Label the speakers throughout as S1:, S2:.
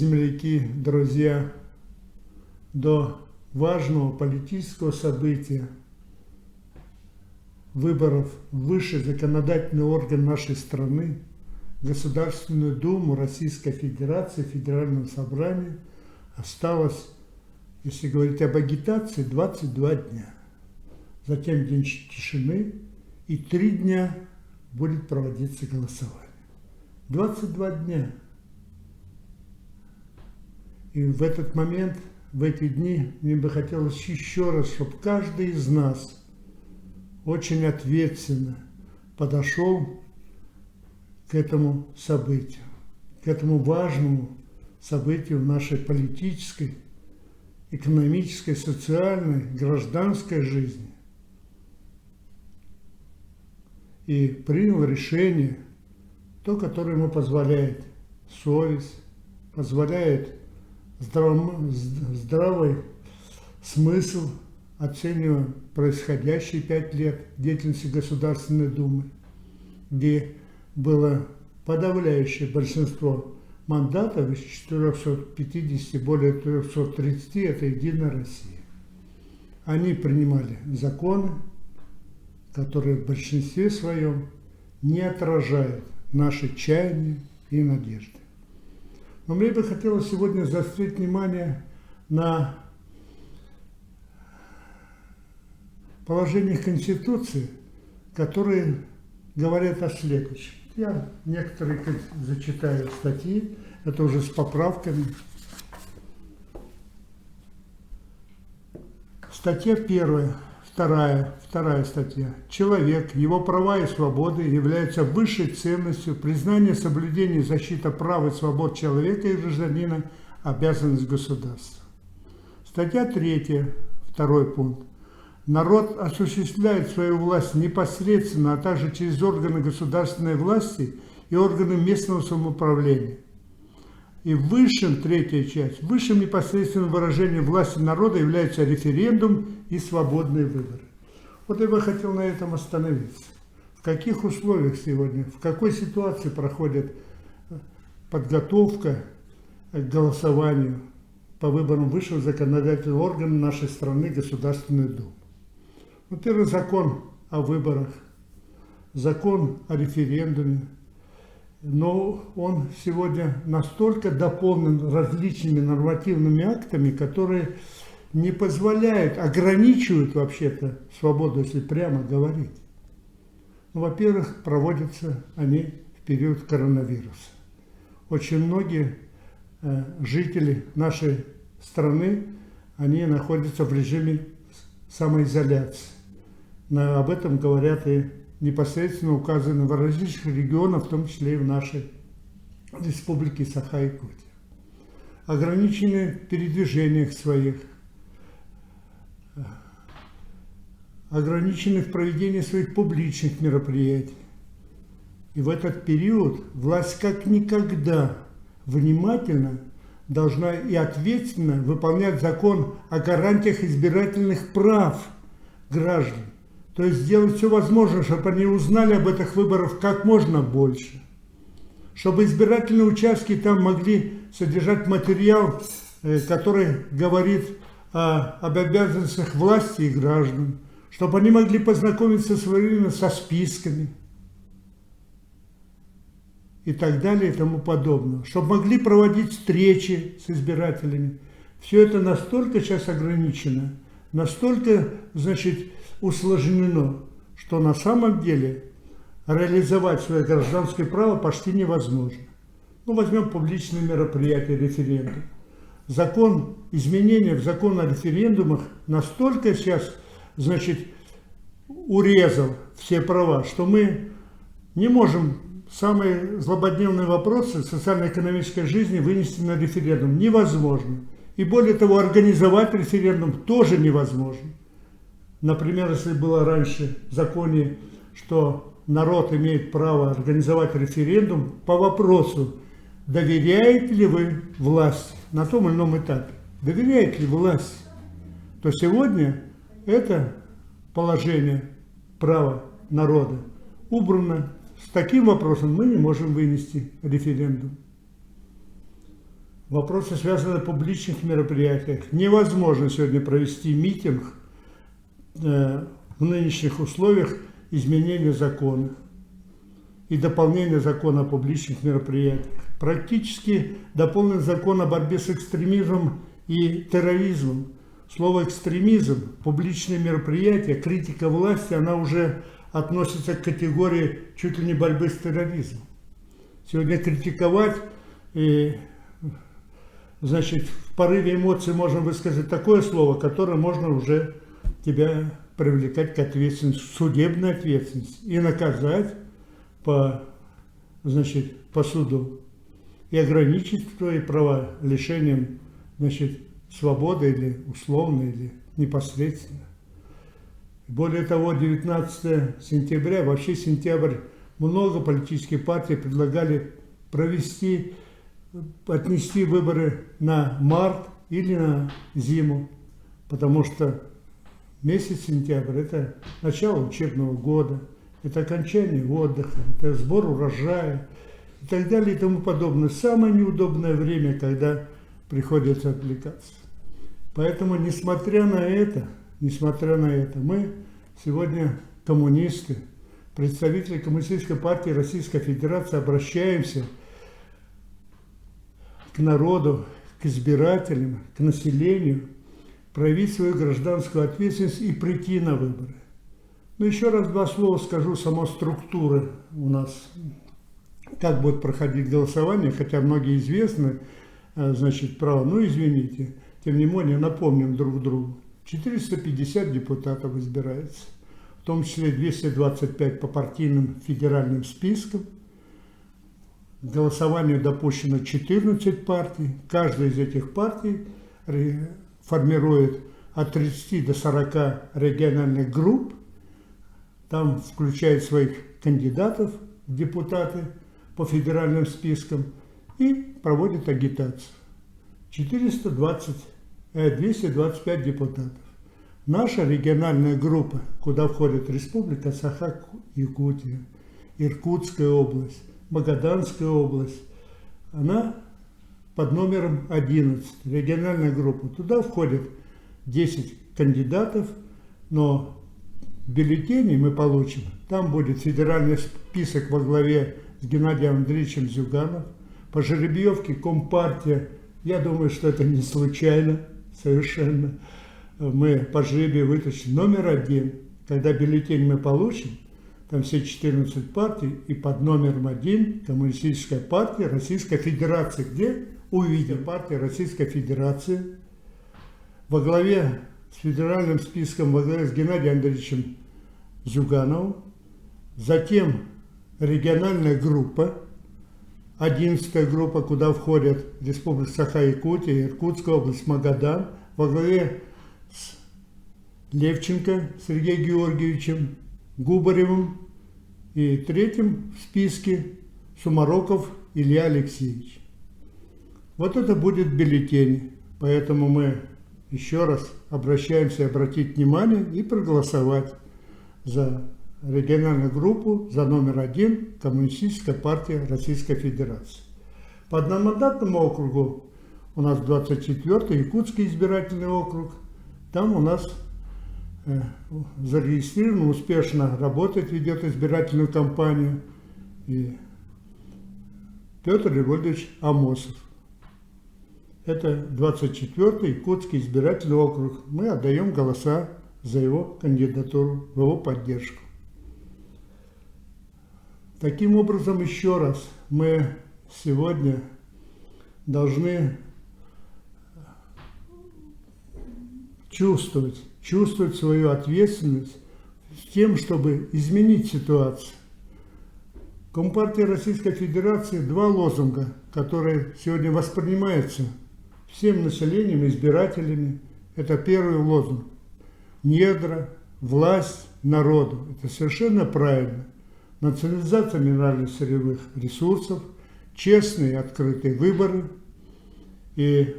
S1: земляки, друзья, до важного политического события выборов в высший законодательный орган нашей страны, Государственную Думу Российской Федерации, Федерального собрания, осталось, если говорить об агитации, 22 дня. Затем день тишины, и 3 дня будет проводиться голосование. 22 дня. И в этот момент, в эти дни, мне бы хотелось еще раз, чтобы каждый из нас очень ответственно подошел к этому событию, к этому важному событию в нашей политической, экономической, социальной, гражданской жизни. И принял решение, то, которое ему позволяет совесть, позволяет здравый смысл, оценивая происходящие 5 лет деятельности Государственной Думы, где было подавляющее большинство мандатов из 450, более 330, это «Единая Россия». Они принимали законы, которые в большинстве своем не отражают наши чаяния и надежды. Но мне бы хотелось сегодня заострить внимание на положениях Конституции, которые говорят о следующем. Я некоторые зачитаю статьи, это уже с поправками. Статья 1, вторая статья. Человек, его права и свободы являются высшей ценностью, признание соблюдения и защита прав и свобод человека и гражданина – обязанность государства. Статья 3, второй пункт. Народ осуществляет свою власть непосредственно, а также через органы государственной власти и органы местного самоуправления. И высшим, третья часть, высшим непосредственным выражением власти народа является референдум и свободные выборы. Вот я бы хотел на этом остановиться. В каких условиях сегодня, в какой ситуации проходит подготовка к голосованию по выборам высшего законодательного органа нашей страны, Государственную Думу. Во-первых, закон о выборах, закон о референдуме, но он сегодня настолько дополнен различными нормативными актами, которые не позволяют, ограничивают вообще-то свободу, если прямо говорить. Ну, во-первых, проводятся они в период коронавируса. Очень многие жители нашей страны, они находятся в режиме самоизоляции. Об этом говорят и непосредственно указаны в различных регионах, в том числе и в нашей республике Саха-Якутия. Ограничены в передвижениях своих, ограничены в проведении своих публичных мероприятий. И в этот период власть как никогда внимательно должна и ответственно выполнять закон о гарантиях избирательных прав граждан. То есть сделать все возможное, чтобы они узнали об этих выборах как можно больше. Чтобы избирательные участки там могли содержать материал, который говорит об обязанностях власти и граждан. Чтобы они могли познакомиться своевременно со списками и так далее и тому подобное. Чтобы могли проводить встречи с избирателями. Все это настолько сейчас ограничено, настолько, значит, усложнено, что на самом деле реализовать свое гражданское право почти невозможно. Ну, возьмем публичные мероприятия, референдум. Изменения в закон о референдумах настолько сейчас, значит, урезал все права, что мы не можем самые злободневные вопросы социально-экономической жизни вынести на референдум. Невозможно. И более того, организовать референдум тоже невозможно. Например, если было раньше в законе, что народ имеет право организовать референдум по вопросу, доверяете ли вы власти на том или ином этапе, доверяете ли власти, то сегодня это положение права народа убрано. С таким вопросом мы не можем вынести референдум. Вопросы, связанные с публичных мероприятиях. Невозможно сегодня провести митинг в нынешних условиях изменения закона и дополнения закона о публичных мероприятиях. Практически дополнен закон о борьбе с экстремизмом и терроризмом. Слово «экстремизм», публичные мероприятия, критика власти, она уже относится к категории чуть ли не борьбы с терроризмом. Сегодня критиковать и, значит, в порыве эмоций можно высказать такое слово, которое можно уже тебя привлекать к ответственности, судебной ответственности и наказать по суду и ограничить твои права лишением, значит, свободы или условно, или непосредственно. Более того, 19 сентября, вообще сентябрь, много политических партий предлагали отнести выборы на март или на зиму, потому что месяц сентябрь – это начало учебного года, это окончание отдыха, это сбор урожая и так далее и тому подобное. Самое неудобное время, когда приходится отвлекаться. Поэтому, несмотря на это, мы сегодня, коммунисты, представители Коммунистической партии Российской Федерации, обращаемся к народу, к избирателям, к населению, проявить свою гражданскую ответственность и прийти на выборы. Но еще раз два слова скажу, сама структура у нас, как будет проходить голосование, хотя многие известны, значит, право, ну извините, тем не менее напомним друг другу. 450 депутатов избирается, в том числе 225 по партийным федеральным спискам. К голосованию допущено 14 партий. Каждая из этих партий формирует от 30 до 40 региональных групп. Там включает своих кандидатов в депутаты по федеральным спискам и проводит агитацию. 225 депутатов. Наша региональная группа, куда входит Республика Саха-Якутия, Иркутская область, Магаданская область, она под номером 11, региональная группа. Туда входит 10 кандидатов, но бюллетени мы получим. Там будет федеральный список во главе с Геннадием Андреевичем Зюгановым. По жеребьевке Компартия, я думаю, что это не случайно совершенно. Мы по жребию вытащим номер 1. Когда бюллетень мы получим, там все 14 партий, и под номером 1 Коммунистическая партия Российской Федерации, где увидим партия Российской Федерации во главе с федеральным списком, во главе с Геннадием Андреевичем Зюгановым, затем региональная группа, 11-я группа, куда входят Республика Саха-Якутия, Иркутская область, Магадан, во главе с Левченко Сергеем Георгиевичем, Губаревым и третьим в списке Сумароков Илья Алексеевич. Вот это будет бюллетень, поэтому мы еще раз обращаемся обратить внимание и проголосовать за региональную группу, за номер 1 Коммунистическая партия Российской Федерации. По одномандатному округу у нас 24-й Якутский избирательный округ. Там у нас зарегистрирован, успешно работает, ведет избирательную кампанию и Петр Леопольдович Амосов. Это 24-й Якутский избирательный округ. Мы отдаем голоса за его кандидатуру, в его поддержку. Таким образом, еще раз, мы сегодня должны чувствовать свою ответственность с тем, чтобы изменить ситуацию. Компартия Российской Федерации два лозунга, которые сегодня воспринимаются всем населением, избирателями. Это первый лозунг. Недра, власть народу. Это совершенно правильно. Национализация минерально-сырьевых ресурсов, честные и открытые выборы. И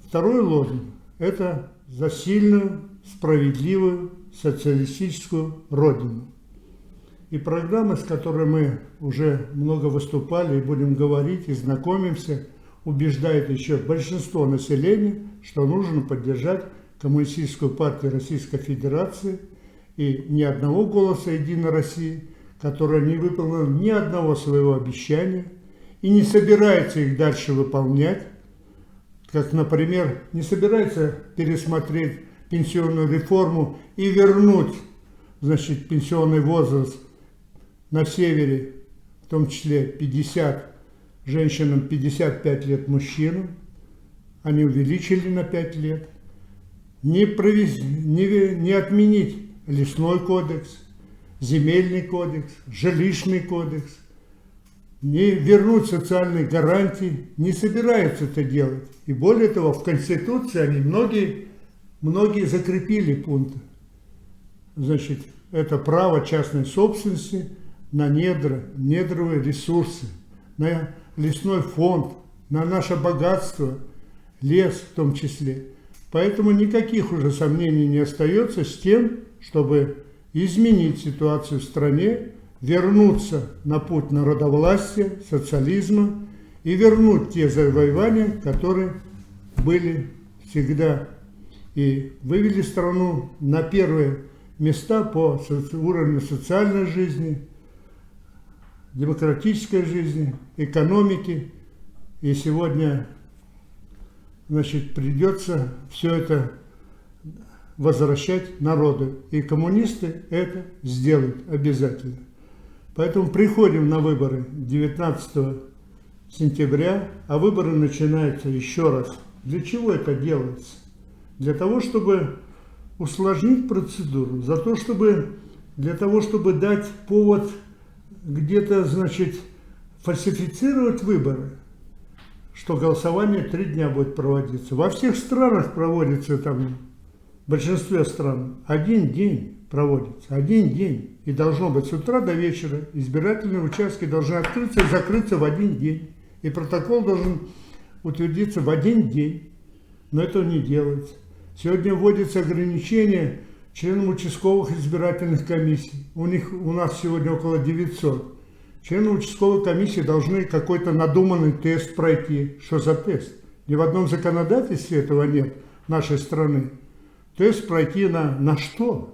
S1: второй лозунг – это за сильную, справедливую социалистическую родину. И программа, с которой мы уже много выступали и будем говорить, и знакомимся, убеждает еще большинство населения, что нужно поддержать Коммунистическую партию Российской Федерации, и ни одного голоса «Единой России», которая не выполнила ни одного своего обещания и не собирается их дальше выполнять, как, например, не собирается пересмотреть пенсионную реформу и вернуть, значит, пенсионный возраст на севере, в том числе 50 женщинам, 55 лет мужчинам, они увеличили на 5 лет, не отменить лесной кодекс, земельный кодекс, жилищный кодекс, не вернуть социальные гарантии, не собираются это делать. И более того, в Конституции они многие закрепили пункты. Значит, это право частной собственности на недровые ресурсы, на лесной фонд, на наше богатство, лес в том числе. Поэтому никаких уже сомнений не остается с тем, чтобы изменить ситуацию в стране, вернуться на путь народовластия, социализма и вернуть те завоевания, которые были всегда, и вывели страну на первые места по уровню социальной жизни, демократической жизни, экономики. И сегодня, значит, придется все это возвращать народу. И коммунисты это сделают обязательно. Поэтому приходим на выборы 19 сентября, а выборы начинаются еще раз. Для чего это делается? Для того, чтобы усложнить процедуру, для того, чтобы дать повод где-то, значит, фальсифицировать выборы, что голосование 3 дня будет проводиться. Во всех странах проводится, там, в большинстве стран, 1 день проводится, 1 день. И должно быть с утра до вечера. Избирательные участки должны открыться и закрыться в 1 день. И протокол должен утвердиться в 1 день. Но этого не делается. Сегодня вводятся ограничения членам участковых избирательных комиссий. У нас сегодня около 900. Члены участковой комиссии должны какой-то надуманный тест пройти. Что за тест? Ни в одном законодательстве этого нет нашей страны. Тест пройти на что?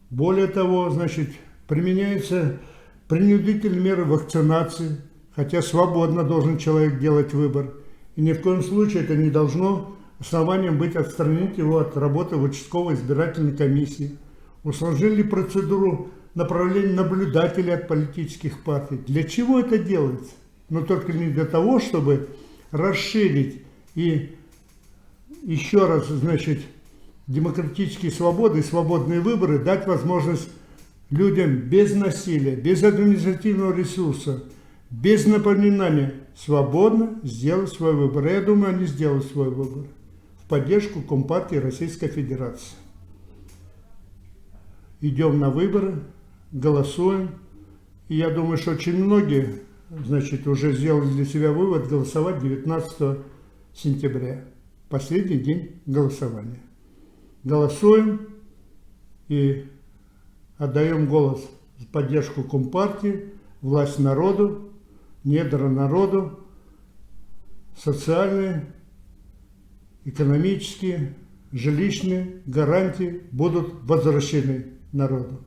S1: Более того, значит, применяются принудительные меры вакцинации, хотя свободно должен человек делать выбор. И ни в коем случае это не должно основанием быть отстранить его от работы в участковой избирательной комиссии. Усложнили процедуру направления наблюдателей от политических партий. Для чего это делается? Но только не для того, чтобы расширить и еще раз, значит, демократические свободы и свободные выборы, дать возможность людям без насилия, без административного ресурса, без напоминания свободно сделать свой выбор. Я думаю, они сделают свой выбор в поддержку Компартии Российской Федерации. Идем на выборы, голосуем. И я думаю, что очень многие, значит, уже сделали для себя вывод голосовать 19 сентября. Последний день голосования. Голосуем и отдаем голос в поддержку Компартии, власть народу, недра народу, социальные, экономические, жилищные гарантии будут возвращены народу.